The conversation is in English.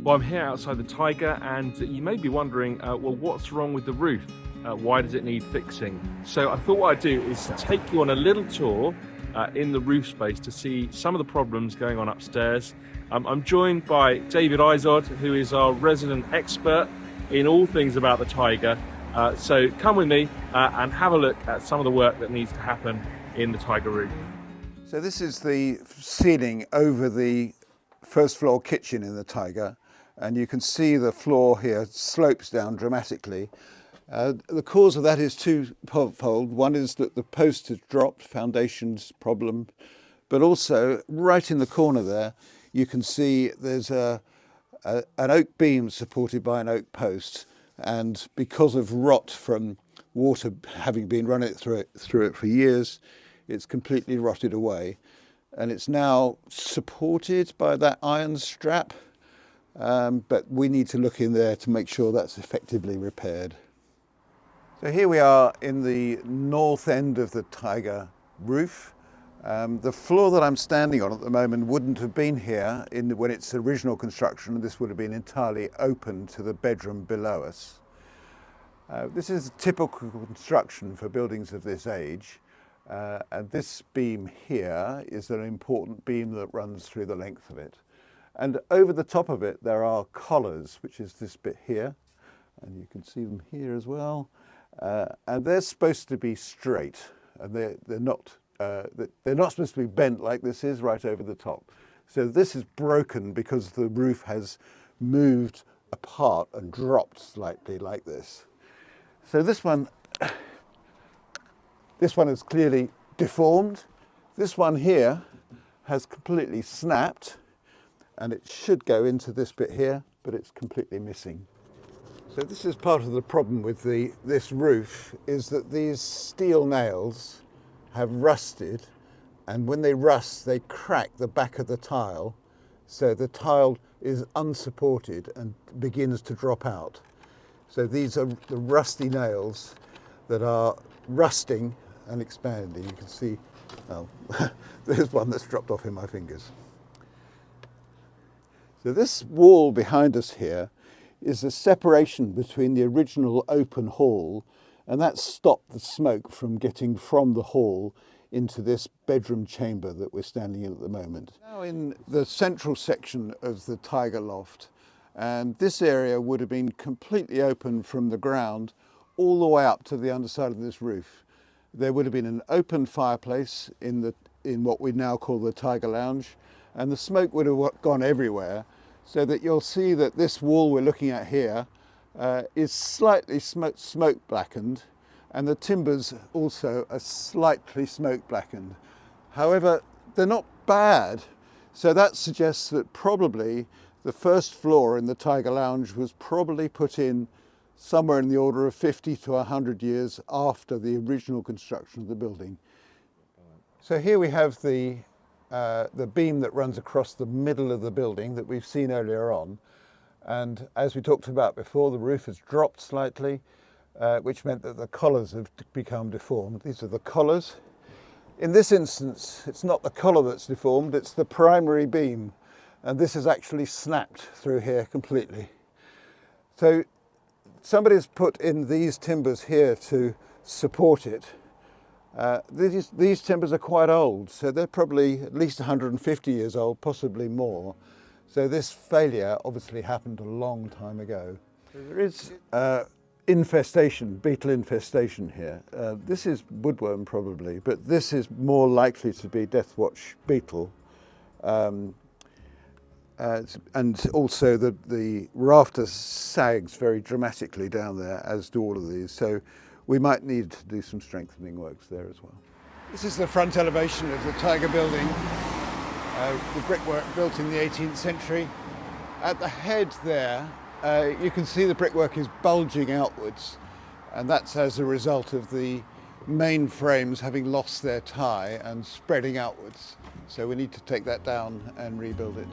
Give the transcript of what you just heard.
Well, I'm here outside the Tiger, and you may be wondering, well, what's wrong with the roof? Why does it need fixing? So I thought what I'd do is take you on a little tour in the roof space to see some of the problems going on upstairs. I'm joined by David Izod, who is our resident expert in all things about the Tiger. So come with me and have a look at some of the work that needs to happen in the Tiger roof. So this is the ceiling over the first floor kitchen in the Tiger, and you can see the floor here slopes down dramatically. The cause of that is twofold. One is that the post has dropped, foundations problem, but also right in the corner there you can see there's an oak beam supported by an oak post, and because of rot from water having been running through it for years, it's completely rotted away, and it's now supported by that iron strap, but we need to look in there to make sure that's effectively repaired. So here we are in the north end of the Tiger roof. The floor that I'm standing on at the moment wouldn't have been here when its original construction. This would have been entirely open to the bedroom below us. This is a typical construction for buildings of this age. And this beam here is an important beam that runs through the length of it. And over the top of it there are collars, which is this bit here, and you can see them here as well. And they're supposed to be straight, and they're not supposed to be bent like this is right over the top. So this is broken because the roof has moved apart and dropped slightly like this. So this one is clearly deformed. This one here has completely snapped, and it should go into this bit here, but it's completely missing. So this is part of the problem with this roof, is that these steel nails have rusted, and when they rust they crack the back of the tile, so the tile is unsupported and begins to drop out. So these are the rusty nails that are rusting and expanding. You can see, oh, there's one that's dropped off in my fingers. So this wall behind us here is a separation between the original open hall, and that stopped the smoke from getting from the hall into this bedroom chamber that we're standing in at the moment. Now in the central section of the Tiger loft, and this area would have been completely open from the ground all the way up to the underside of this roof. There would have been an open fireplace in what we now call the Tiger Lounge, and the smoke would have gone everywhere, so that you'll see that this wall we're looking at here is slightly smoke blackened, and the timbers also are slightly smoke blackened. However, they're not bad, so that suggests that probably the first floor in the Tiger Lounge was probably put in somewhere in the order of 50 to 100 years after the original construction of the building. So here we have the beam that runs across the middle of the building that we've seen earlier on. And as we talked about before, the roof has dropped slightly, which meant that the collars have become deformed. These are the collars. In this instance, it's not the collar that's deformed, it's the primary beam. And this is actually snapped through here completely. So somebody's put in these timbers here to support it. These timbers are quite old, so they're probably at least 150 years old, possibly more. So this failure obviously happened a long time ago. There is infestation, beetle infestation here. This is woodworm probably, but this is more likely to be deathwatch beetle. And also the rafter sags very dramatically down there, as do all of these. So we might need to do some strengthening works there as well. This is the front elevation of the Tiger building, the brickwork built in the 18th century. At the head there, you can see the brickwork is bulging outwards, and that's as a result of the main frames having lost their tie and spreading outwards. So we need to take that down and rebuild it.